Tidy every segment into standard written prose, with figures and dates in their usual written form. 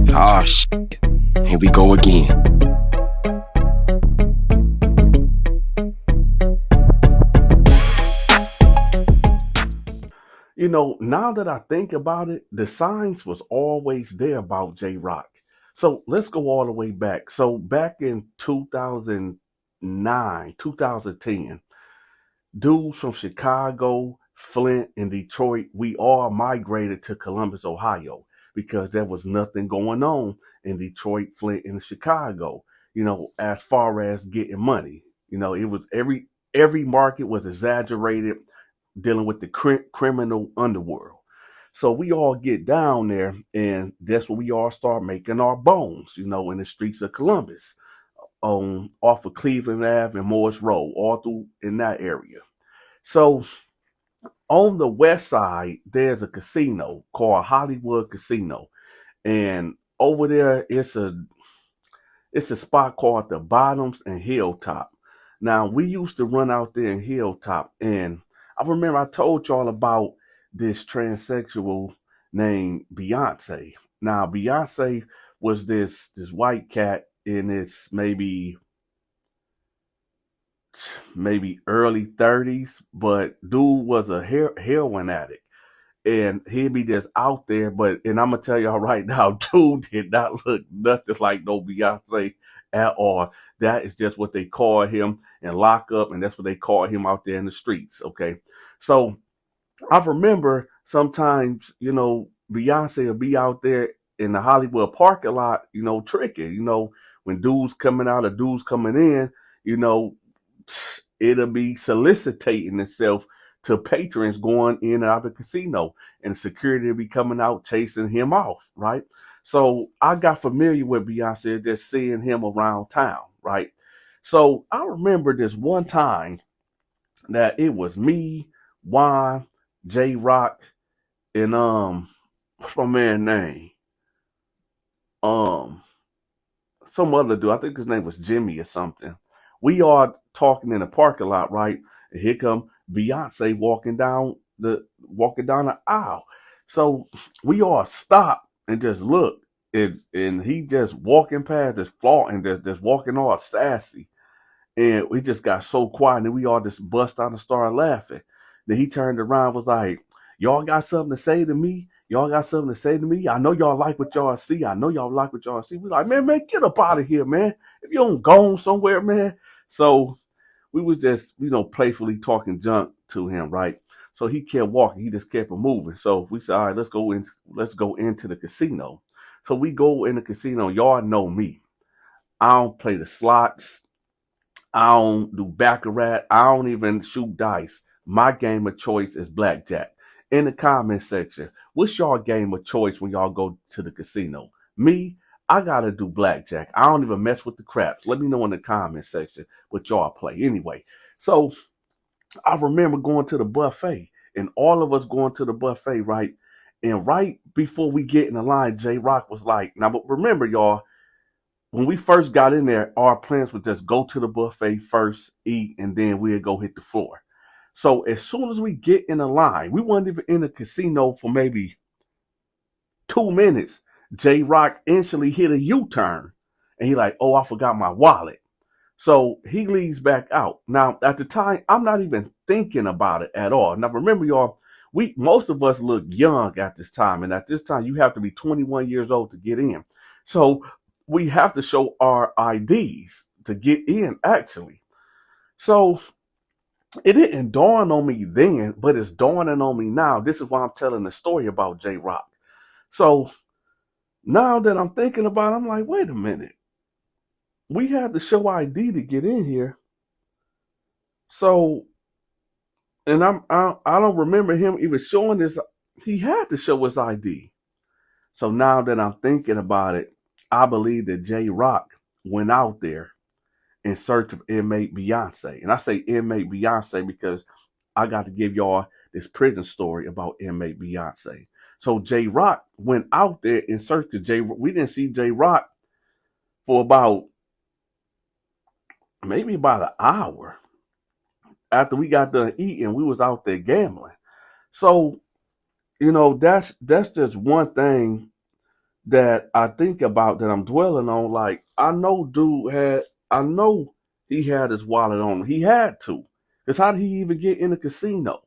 Ah, shit. Here we go again. You know, now that I think about it, the signs was always there about J Rock. So let's go all the way back. So back in 2009, 2010, dudes from Chicago, Flint, and Detroit, we all migrated to Columbus, Ohio, because there was nothing going on in Detroit, Flint, and Chicago, as far as getting money. It was every market was exaggerated dealing with the criminal underworld. So we all get down there, and that's where we all start making our bones, in the streets of Columbus, on off of Cleveland Ave and Morris Road, all through in that area. So on the west side, there's a casino called Hollywood Casino, and over there it's a spot called the Bottoms and Hilltop. Now we used to run out there in Hilltop, and I remember I told y'all about this transsexual named Beyonce. Now Beyonce was this white cat in its maybe early 30s, but dude was a heroin addict. And he'd be just out there, and I'm gonna tell y'all right now, dude did not look nothing like no Beyonce at all. That is just what they call him in lockup, and that's what they call him out there in the streets. Okay, so I remember sometimes, Beyonce will be out there in the Hollywood parking lot, tricking, when dudes coming out or dudes coming in, you know, it'll be soliciting itself to patrons going in and out of the casino, and security will be coming out chasing him off, right? So I got familiar with Beyonce just seeing him around town, right? So I remember this one time that it was me, Juan, J Rock, and what's my man name? Um, some other dude. I think his name was Jimmy or something. We are talking in the parking lot, right? And here come Beyonce walking down the aisle. So we all stop and just look, and he just walking past, just flaunting, just walking all sassy. And we just got so quiet, and then we all just bust out and started laughing. Then he turned around, was like, "Y'all got something to say to me? Y'all got something to say to me? I know y'all like what y'all see. I know y'all like what y'all see." We like, man, get up out of here, man. If you don't go somewhere, man. So we was just, playfully talking junk to him, right? So he kept walking. He just kept moving. So we said, all right, let's go into the casino. So we go in the casino. Y'all know me. I don't play the slots. I don't do baccarat. I don't even shoot dice. My game of choice is blackjack. In the comment section, what's your game of choice when y'all go to the casino? Me, I gotta do blackjack. I don't even mess with the craps. Let me know in the comment section what y'all play. Anyway, so I remember going to the buffet, and all of us going to the buffet, right? And right before we get in the line, J Rock was like, now, but remember, y'all, when we first got in there, our plans was just go to the buffet first, eat, and then we'd go hit the floor. So as soon as we get in the line, we weren't even in the casino for maybe 2 minutes. J Rock instantly hit a U-turn, and he like, oh, I forgot my wallet. So he leaves back out. Now at the time, I'm not even thinking about it at all. Now remember, y'all, we most of us look young at this time, and at this time, you have to be 21 years old to get in. So we have to show our IDs to get in, actually. So it didn't dawn on me then, but it's dawning on me now. This is why I'm telling the story about J Rock. So now that I'm thinking about it, I'm like, wait a minute. We had to show ID to get in here. So, and I don't remember him even showing this. He had to show his ID. So now that I'm thinking about it, I believe that J Rock went out there in search of inmate Beyonce. And I say inmate Beyonce because I got to give y'all this prison story about inmate Beyonce. So J Rock went out there in search of J. We didn't see J Rock for maybe about an hour after we got done eating. We was out there gambling. So that's just one thing that I think about that I'm dwelling on. Like I know he had his wallet on him. He had to, cause how did he even get in the casino?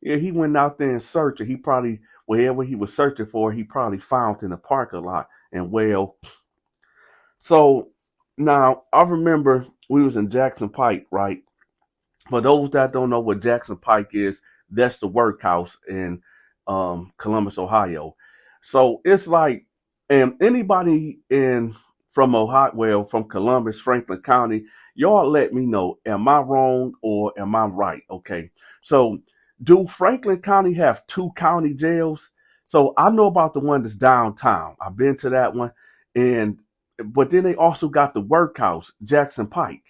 Yeah, he went out there and searched. He probably wherever he was searching for, he probably found in the parking lot. And well, so now I remember we was in Jackson Pike, right? For those that don't know what Jackson Pike is, that's the workhouse in Columbus, Ohio. So it's like, and anybody in from Ohio, well, from Columbus, Franklin County, y'all let me know, am I wrong or am I right? Okay. So do Franklin County have two county jails? So I know about the one that's downtown. I've been to that one. And but then they also got the workhouse, Jackson Pike.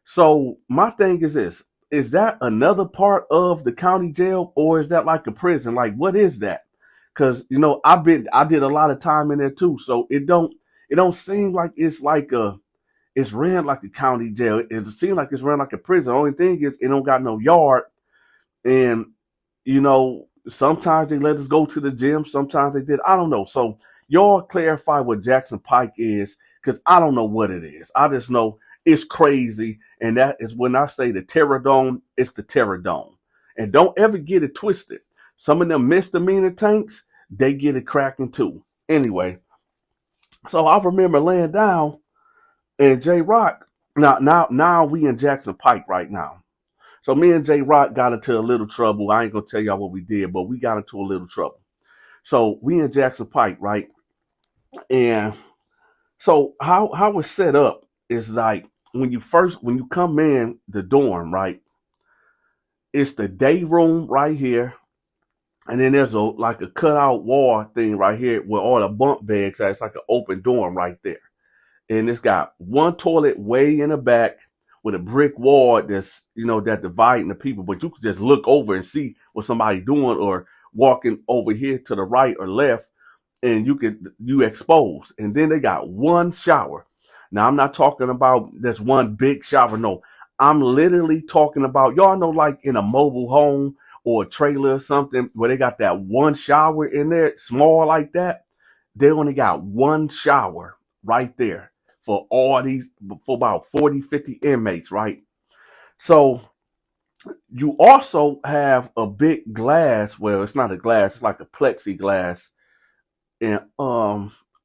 So my thing is this: is that another part of the county jail, or is that like a prison? Like, what is that? Because I did a lot of time in there too, so it don't seem like it's ran like a county jail. It seems like it's ran like a prison. The only thing is it don't got no yard, and sometimes they let us go to the gym, sometimes they did. I don't know. So y'all clarify what Jackson Pike is, because I don't know what it is. I just know it's crazy, and that is when I say the terradome, it's the terradome. And don't ever get it twisted. Some of them misdemeanor tanks, they get it cracking too. Anyway, so I remember laying down and J Rock. Now we in Jackson Pike right now. So me and J Rock got into a little trouble. I ain't gonna tell y'all what we did, but we got into a little trouble. So we in Jackson Pike, right? And so how it's set up is like when you come in the dorm, right? It's the day room right here, and then there's a cutout wall thing right here where all the bunk beds are. It's like an open dorm right there, and it's got one toilet way in the back with a brick wall that's that dividing the people, but you can just look over and see what somebody doing or walking over here to the right or left, and you expose. And then they got one shower. Now I'm not talking about that's one big shower. No, I'm literally talking about, y'all know, like in a mobile home or a trailer or something where they got that one shower in there, small like that. They only got one shower right there for for about 40, 50 inmates, right? So you also have a big glass. Well, it's not a glass, it's like a plexiglass, and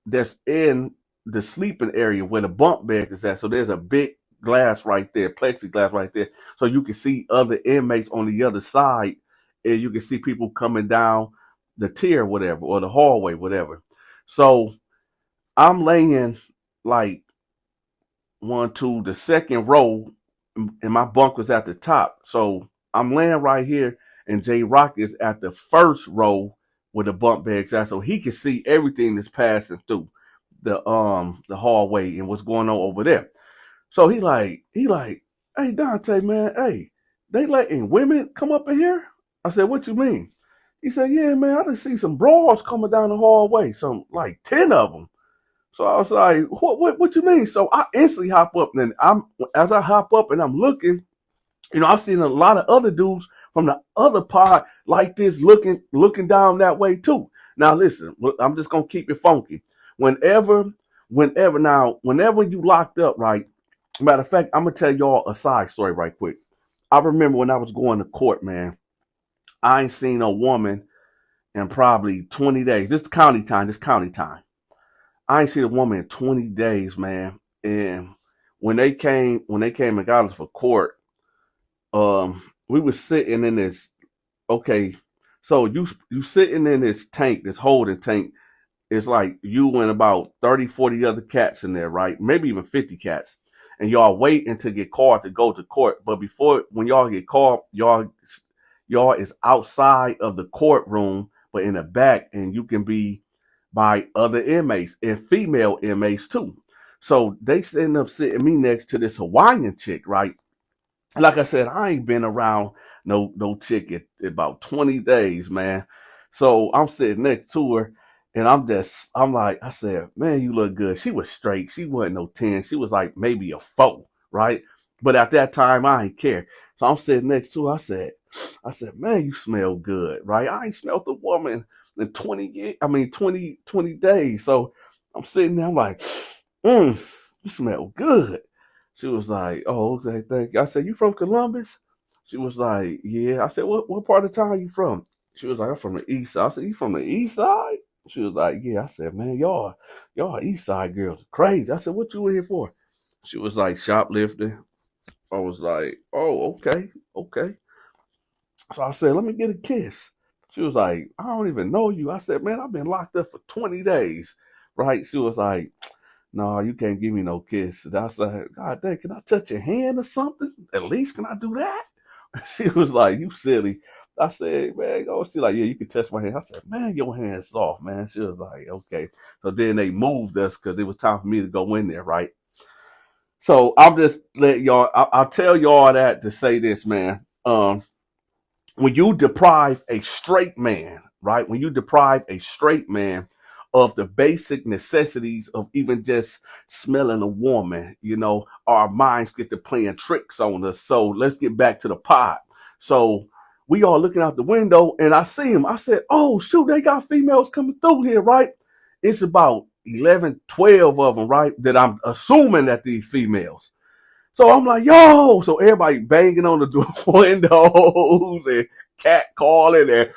that's in the sleeping area where the bunk bed is at. So there's a big glass right there, plexiglass right there, so you can see other inmates on the other side, and you can see people coming down the tier, whatever, or the hallway, whatever. So I'm laying like one, two, the second row, and my bunk was at the top. So I'm laying right here, and J Rock is at the first row with the bunk beds at, so he can see everything that's passing through the hallway and what's going on over there. So he like, hey Dante, man, hey, they letting women come up in here? I said, what you mean? He said, yeah, man, I just see some bras coming down the hallway, some like 10 of them. So I was like, what you mean? So I instantly hop up, and as I hop up and I'm looking, I've seen a lot of other dudes from the other pod like this looking down that way too. Now listen, I'm just gonna keep it funky. Whenever you locked up, right? Matter of fact, I'm gonna tell y'all a side story right quick. I remember when I was going to court, man. I ain't seen a woman in probably 20 days. This is county time. This county time. I ain't seen a woman in 20 days, man. And when they came and got us for court, we was sitting in this. Okay, so you sitting in this tank, this holding tank. It's like you and about 30, 40 other cats in there, right? Maybe even 50 cats. And y'all waiting to get called to go to court. But when y'all get called, y'all is outside of the courtroom, but in the back, and you can be by other inmates and female inmates too. So they end up sitting me next to this Hawaiian chick, right? Like I said, I ain't been around no chick in about 20 days, man. So I'm sitting next to her, and I'm like, I said, man, you look good. She was straight. She wasn't no 10. She was like maybe a 4, right? But at that time, I ain't care. So I'm sitting next to her. I said, I said, man, you smell good, right? I ain't smelled a woman in 20 years, 20 days. So I'm sitting there, I'm like, you smell good. She was like, oh, okay, thank you. I said, you from Columbus? She was like, yeah. I said, what part of town you from? She was like, I'm from the east side. I said, you from the east side? She was like, yeah. I said, man, y'all east side girls are crazy. I said, what you in here for? She was like, shoplifting. I was like, oh, okay, okay. So I said, let me get a kiss. She was like, I don't even know you. I said, man, I've been locked up for 20 days, right? She was like, no, you can't give me no kiss. And I said, God dang, can I touch your hand or something? At least can I do that? She was like, you silly. I said, man, go. She like, yeah, you can touch my hand. I said, man, your hand's soft, man. She was like, okay. So then they moved us because it was time for me to go in there, right? So I'll just let y'all, I'll tell y'all that to say this, man. When you deprive a straight man, right? When you deprive a straight man of the basic necessities of even just smelling a woman, our minds get to playing tricks on us. So let's get back to the pod. So we are looking out the window and I see him. I said, oh, shoot, they got females coming through here, right? It's about 11, 12 of them, right? That I'm assuming that these females. So I'm like, yo, so everybody banging on the door windows and cat calling and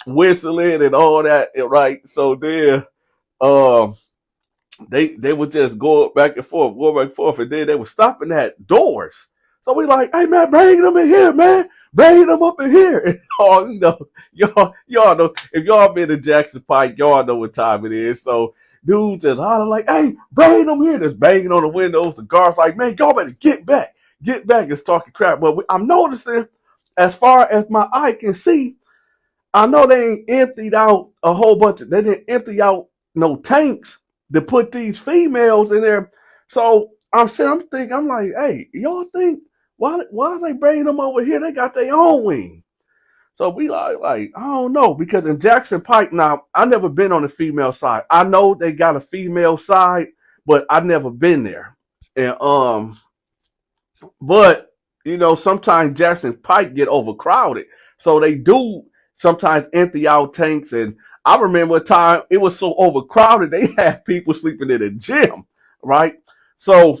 whistling and all that, right? So then um they would just go back and forth, and then they were stopping at doors. So we like, hey man, bring them in here, man. Bring them up in here. And y'all know, if y'all been to Jackson Pike, y'all know what time it is. So dudes just holler like, hey, bring them here. Just banging on the windows. The guards like, man, y'all better get back. Get back. It's talking crap. But I'm noticing, as far as my eye can see, I know they ain't emptied out a whole bunch they didn't empty out no tanks to put these females in there. So I'm thinking, I'm like, hey, y'all think, why are they bringing them over here? They got their own wing. So we like, I don't know, because in Jackson Pike, now I never been on the female side. I know they got a female side, but I never been there. And but sometimes Jackson Pike get overcrowded, so they do sometimes empty out tanks. And I remember a time it was so overcrowded they had people sleeping in the gym, right? So,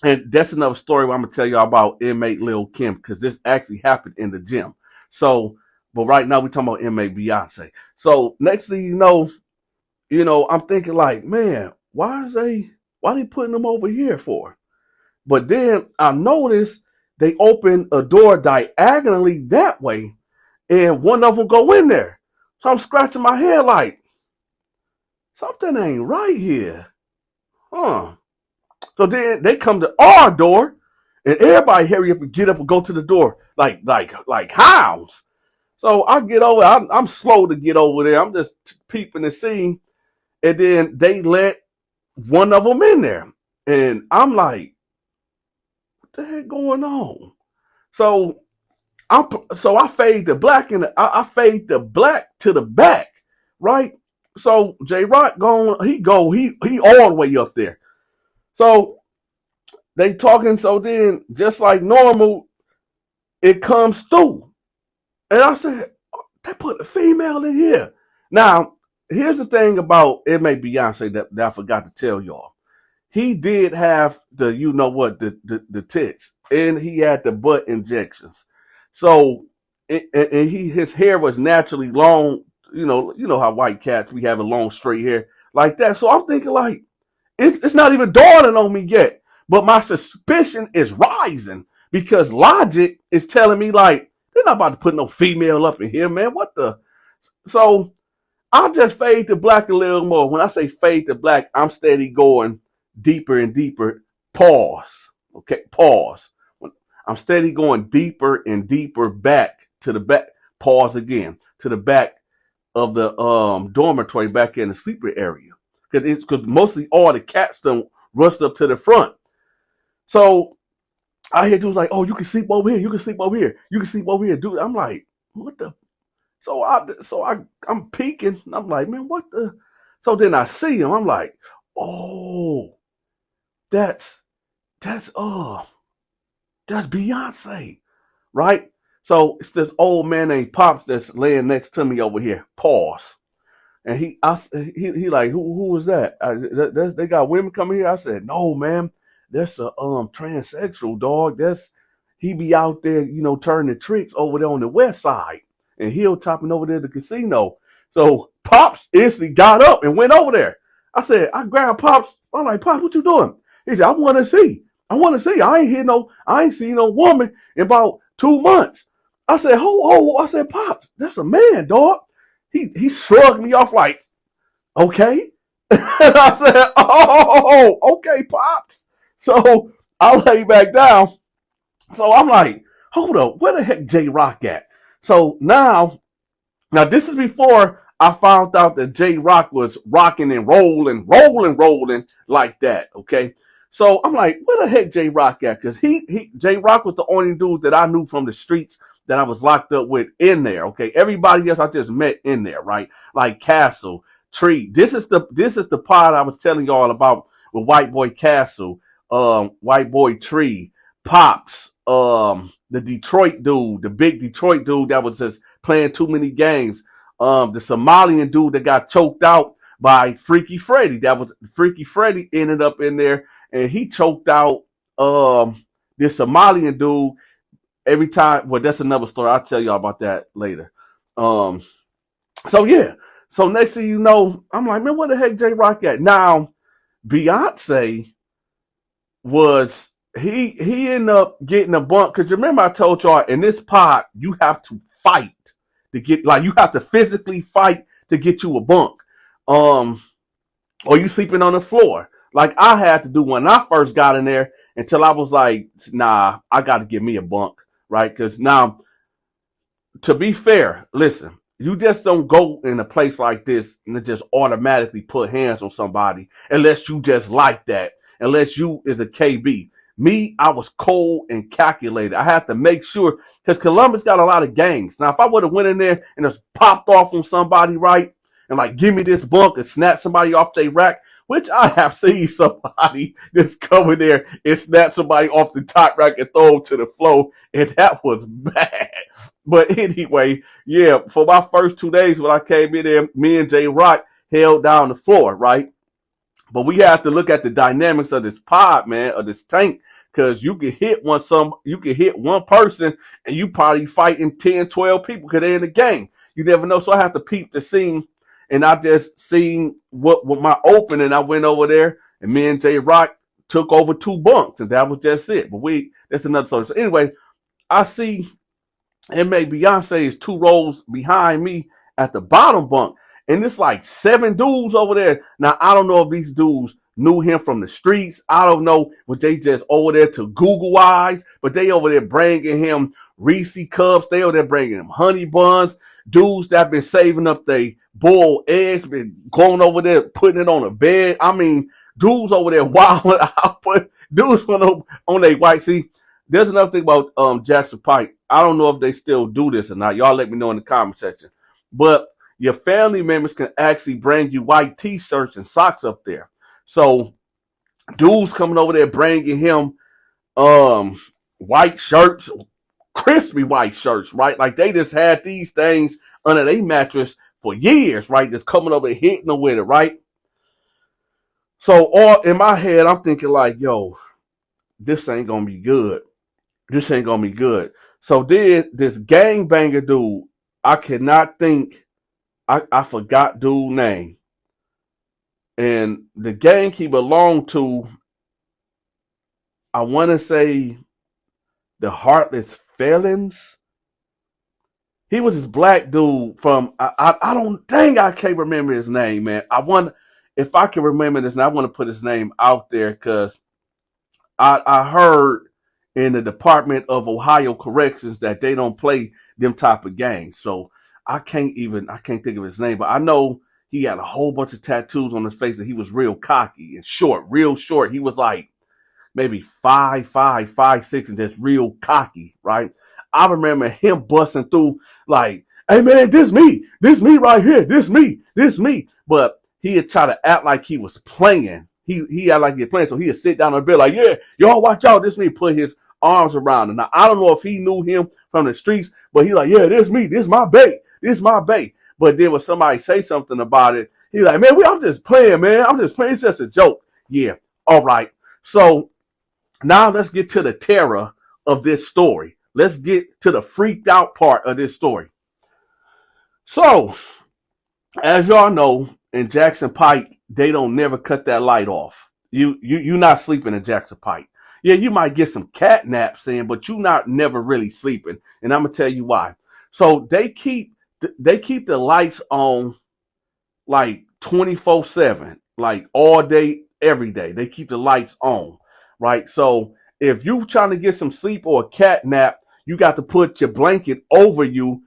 and that's another story I'm gonna tell you about inmate Lil Kim, because this actually happened in the gym. So, but right now we're talking about inmate Beyonce. So next thing I'm thinking like, man, why they putting them over here for? But then I noticed they open a door diagonally that way, and one of them go in there. So I'm scratching my head like, something ain't right here. Huh. So then they come to our door, and everybody hurry up and get up and go to the door like hounds. So I get over. I'm slow to get over there. I'm just peeping the scene, and then they let one of them in there, and I'm like, what the heck going on? So I fade the black and I fade the black to the back, right? So J Rock he all the way up there. So they talking. So then, just like normal, it comes through, and I said, they put a female in here. Now, here's the thing about Inmate Beyonce that I forgot to tell y'all. He did have the tits, and he had the butt injections. So, and his hair was naturally long. You know how white cats, we have a long straight hair like that. So I'm thinking like, it's not even dawning on me yet, but my suspicion is rising because logic is telling me like, they're not about to put no female up in here, man. What the? So I'll just fade to black a little more. When I say fade to black, I'm steady going deeper and deeper. Pause. Okay, pause. I'm steady going deeper and deeper back to the back. Pause again to the back of the dormitory, back in the sleeper area, because mostly all the cats don't rush up to the front. So I hear dudes like, "Oh, you can sleep over here. You can sleep over here. You can sleep over here, dude." I'm like, "What the?" I'm peeking. And I'm like, "Man, what the?" So then I see him. I'm like, "Oh, that's that's Beyonce, right?" So it's this old man named Pops that's laying next to me over here. Pause. And he like, who was that? They got women coming here. I said, no, man, that's a transsexual dog. He be out there, turning tricks over there on the west side and hilltopping over there at the casino. So Pops instantly got up and went over there. I said, I grabbed Pops. I'm like, Pops, what you doing? He said, I want to see. I ain't seen no woman in about 2 months. I said, I said, Pops, that's a man, dog. He shrugged me off like, okay. And I said, oh, okay, Pops. So I lay back down. So I'm like, hold up, where the heck J Rock at? So now this is before I found out that J Rock was rocking and rolling like that. Okay. So I'm like, where the heck J Rock at? Because J Rock was the only dude that I knew from the streets that I was locked up with in there. Okay. Everybody else I just met in there, right? Like Castle, Tree. This is the part I was telling y'all about with White Boy Castle, White Boy Tree, Pops, the Detroit dude, the big Detroit dude that was just playing too many games. The Somalian dude that got choked out by Freaky Freddy. Freaky Freddy ended up in there and he choked out this Somalian dude every time. Well, that's another story. I'll tell y'all about that later. So yeah. So next thing you know, I'm like, man, where the heck J Rock at? Now, Beyonce was he ended up getting a bump because remember I told y'all in this pod you have to fight to get, like, you have to physically fight to get you a bunk, or you sleeping on the floor like I had to do when I first got in there until I was like, nah, I got to get me a bunk, right? Because now, to be fair, listen, you just don't go in a place like this and just automatically put hands on somebody unless you just like that, unless you is a KB. Me, I was cold and calculated. I had to make sure, because Columbus got a lot of gangs. Now, if I would have went in there and just popped off on somebody, right, and like, give me this bunk and snap somebody off their rack, which I have seen somebody just come in there and snap somebody off the top rack and throw them to the floor, and that was bad. But anyway, yeah, for my first 2 days when I came in there, me and J Rock held down the floor, right? But we have to look at the dynamics of this pod, man, of this tank, because you can hit one person and you probably fighting 10, 12 people because they're in the game. You never know. So I have to peep the scene, and I just seen what my opening. I went over there, and me and J Rock took over 2 bunks, and that was just it. But that's another story. So anyway, I see Inmate Beyonce is 2 rows behind me at the bottom bunk. And it's like 7 dudes over there. Now, I don't know if these dudes knew him from the streets. I don't know. Was they just over there to Google eyes? But they over there bringing him Reese cups. They over there bringing him honey buns. Dudes that been saving up their boiled eggs, been going over there, putting it on a bed. I mean, dudes over there wilding out. But dudes went on their white. See, there's another thing about Jackson Pike. I don't know if they still do this or not. Y'all let me know in the comment section. But your family members can actually bring you white t-shirts and socks up there. So dudes coming over there bringing him white shirts, crispy white shirts, right? Like they just had these things under their mattress for years, right? Just coming over and hitting them with it, right? So all in my head, I'm thinking like, yo, this ain't gonna be good. This ain't gonna be good. So then this gangbanger dude, I cannot think, I forgot dude's name. And the gang he belonged to, I want to say the Heartless Felons. He was this black dude from, I don't, dang, I can't remember his name, man. If I can remember this, and I want to put his name out there because I heard in the Department of Ohio Corrections that they don't play them type of games. So I can't think of his name, but I know he had a whole bunch of tattoos on his face and he was real cocky and short, real short. He was like maybe 5'5", 5'6", and just real cocky, right? I remember him busting through like, hey man, this me right here, this me. But he had tried to act like he was playing. He acted like he was playing, so he'd sit down on the bed like, yeah, y'all watch out, this me, put his arms around him. Now, I don't know if he knew him from the streets, but he like, yeah, this me, this my bae, this my bae. But then when somebody say something about it, he like, man, I'm just playing, man. I'm just playing. It's just a joke. Yeah. All right. So now let's get to the terror of this story. Let's get to the freaked out part of this story. So, as y'all know, in Jackson Pike, they don't never cut that light off. You're not sleeping in Jackson Pike. Yeah, you might get some cat naps in, but you're not never really sleeping. And I'm gonna tell you why. So they keep the lights on like 24/7, like all day, every day. They keep the lights on, right? So if you trying to get some sleep or a cat nap, you got to put your blanket over you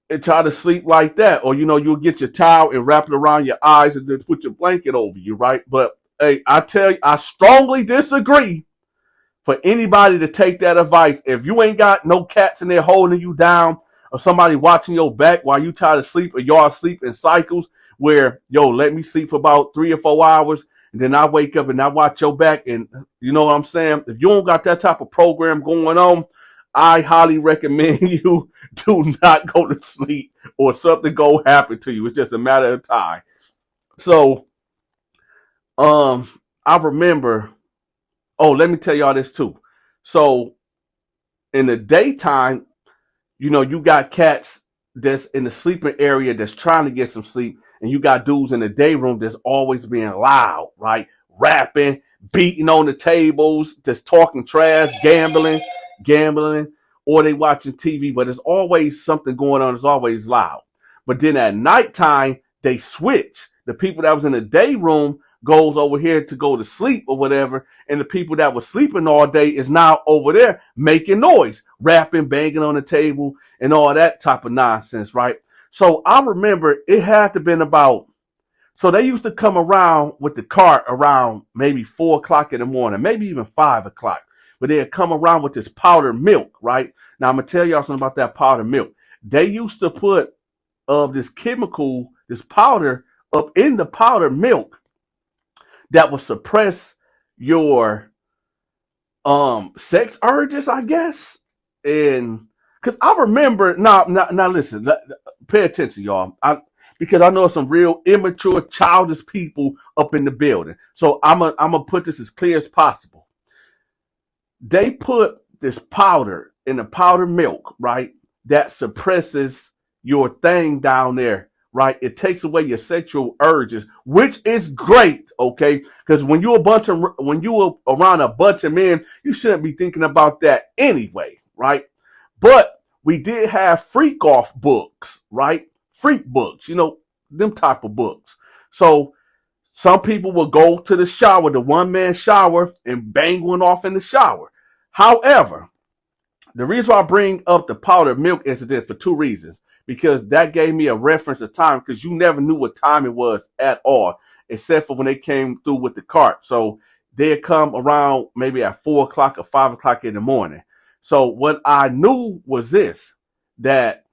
and try to sleep like that. Or, you'll get your towel and wrap it around your eyes and then put your blanket over you, right? But hey, I tell you, I strongly disagree for anybody to take that advice. If you ain't got no cats in there holding you down or somebody watching your back while you try to sleep, or y'all sleep in cycles where, let me sleep for about 3 or 4 hours and then I wake up and I watch your back, and you know what I'm saying? If you don't got that type of program going on, I highly recommend you do not go to sleep or something go happen to you. It's just a matter of time. So, I remember, let me tell y'all this too. So in the daytime, you got cats that's in the sleeping area that's trying to get some sleep, and you got dudes in the day room that's always being loud, right? Rapping, beating on the tables, just talking trash, gambling, or they watching TV, but there's always something going on. It's always loud. But then at nighttime, they switch. The people that was in the day room goes over here to go to sleep or whatever, and the people that were sleeping all day is now over there making noise, rapping, banging on the table, and all that type of nonsense, right? So I remember it had to have been so they used to come around with the cart around maybe 4 o'clock in the morning, maybe even 5 o'clock, but they'd come around with this powdered milk, right? Now I'm gonna tell y'all something about that powdered milk. They used to put this chemical, this powder, up in the powdered milk that would suppress your sex urges, I guess. And because I remember, now listen, pay attention, y'all. Because I know some real immature, childish people up in the building. So I'm gonna put this as clear as possible. They put this powder in the powdered milk, right? That suppresses your thing down there, right? It takes away your sexual urges, which is great, okay? Because when you're around a bunch of men, you shouldn't be thinking about that anyway, right? But we did have freak off books, right? Freak books, them type of books. So some people will go to the shower, the one-man shower, and bang one off in the shower. However, the reason why I bring up the powdered milk incident for 2 reasons. Because that gave me a reference of time, because you never knew what time it was at all, except for when they came through with the cart. So they'd come around maybe at 4 o'clock or 5 o'clock in the morning. So what I knew was that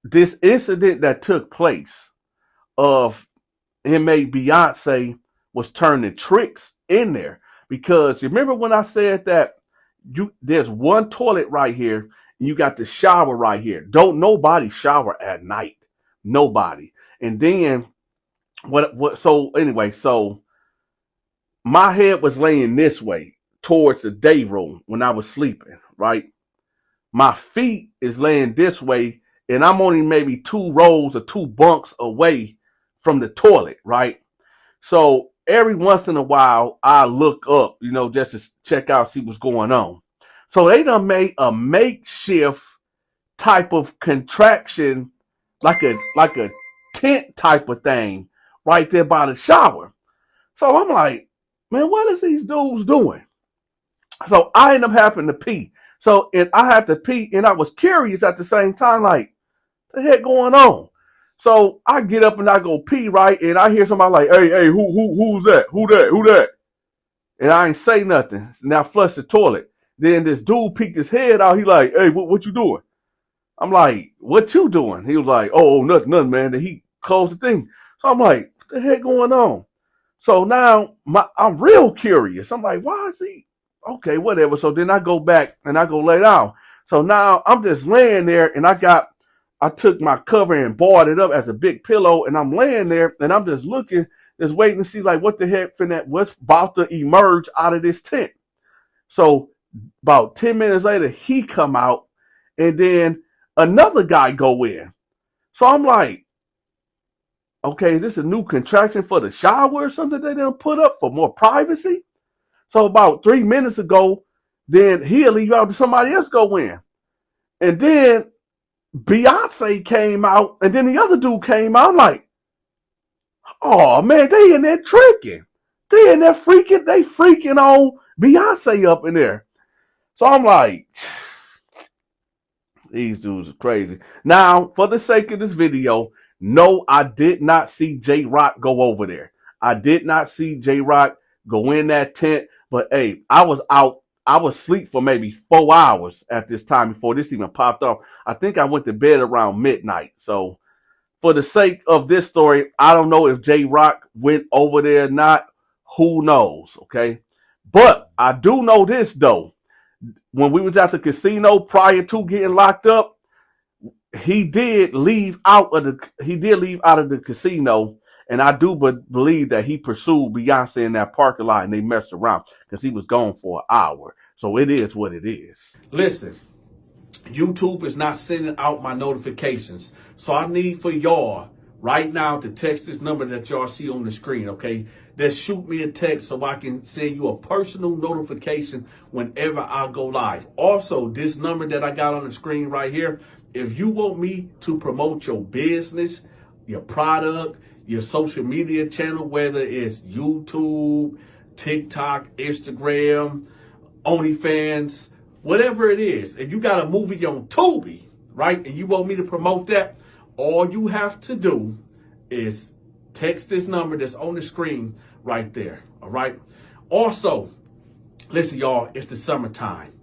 this incident that took place of inmate Beyonce was turning tricks in there. Because you remember when I said that there's one toilet right here, and you got the shower right here. Don't nobody shower at night. Nobody. And then so my head was laying this way towards the day room when I was sleeping, right? My feet is laying this way, and I'm only maybe 2 rows or 2 bunks away from the toilet, right? So every once in a while, I look up, just to check out, see what's going on. So they done made a makeshift type of contraction, like a tent type of thing, right there by the shower. So I'm like, man, what is these dudes doing? So I end up having to pee. So and I had to pee, and I was curious at the same time, like, what the heck going on? So I get up and I go pee, right? And I hear somebody like, hey, who's that? Who that? And I ain't say nothing. And I flush the toilet. Then this dude peeked his head out. He like, hey, what you doing? I'm like, what you doing? He was like, oh, nothing, man. Then he closed the thing. So I'm like, what the heck going on? So now I'm real curious. I'm like, why is he okay, whatever. So then I go back and I go lay down. So now I'm just laying there, and I took my cover and balled it up as a big pillow, and I'm laying there, and I'm just looking, just waiting to see like what the heck what's about to emerge out of this tent. So about 10 minutes later, he come out, and then another guy go in. So I'm like, okay, is this a new contraction for the shower or something they done put up for more privacy? So about 3 minutes ago, then he'll leave out to somebody else go in. And then Beyonce came out, and then the other dude came out. I'm like, oh man, they in there tricking. They in there freaking, they freaking on Beyonce up in there. So I'm like, these dudes are crazy. Now, for the sake of this video, no, I did not see J-Rock go over there. I did not see J-Rock go in that tent. But hey, I was asleep for maybe 4 hours at this time before this even popped off. I think I went to bed around midnight. So for the sake of this story, I don't know if J-Rock went over there or not. Who knows, okay? But I do know this, though. When we was at the casino prior to getting locked up, he did leave out of the casino. And I do believe that he pursued Beyonce in that parking lot, and they messed around because he was gone for an hour. So it is what it is. Listen, YouTube is not sending out my notifications. So I need for y'all right now to text this number that y'all see on the screen, okay? Just shoot me a text so I can send you a personal notification whenever I go live. Also, this number that I got on the screen right here, if you want me to promote your business, your product, your social media channel, whether it's YouTube, TikTok, Instagram, OnlyFans, whatever it is. If you got a movie on Tubi, right, and you want me to promote that, all you have to do is text this number that's on the screen right there, all right? Also, listen, y'all, it's the summertime.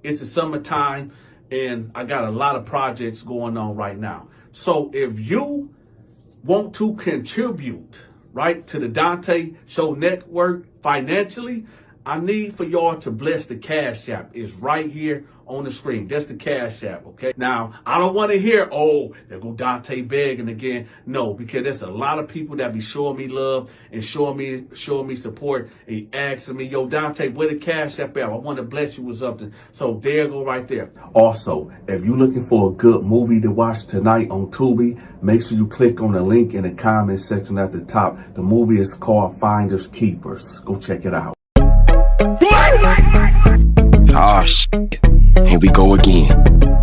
It's the summertime, and I got a lot of projects going on right now. So if you want to contribute, right, to the Donta Show Network financially, I need for y'all to bless the Cash App. It's right here on the screen. That's the Cash App, okay? Now, I don't want to hear, oh, there go Donta begging again. No, because there's a lot of people that be showing me love and showing me support and asking me, yo, Donta, where the Cash App at? I want to bless you with something. So there go right there. Also, if you're looking for a good movie to watch tonight on Tubi, make sure you click on the link in the comment section at the top. The movie is called Finders Keepers. Go check it out. Oh shit. Here we go again.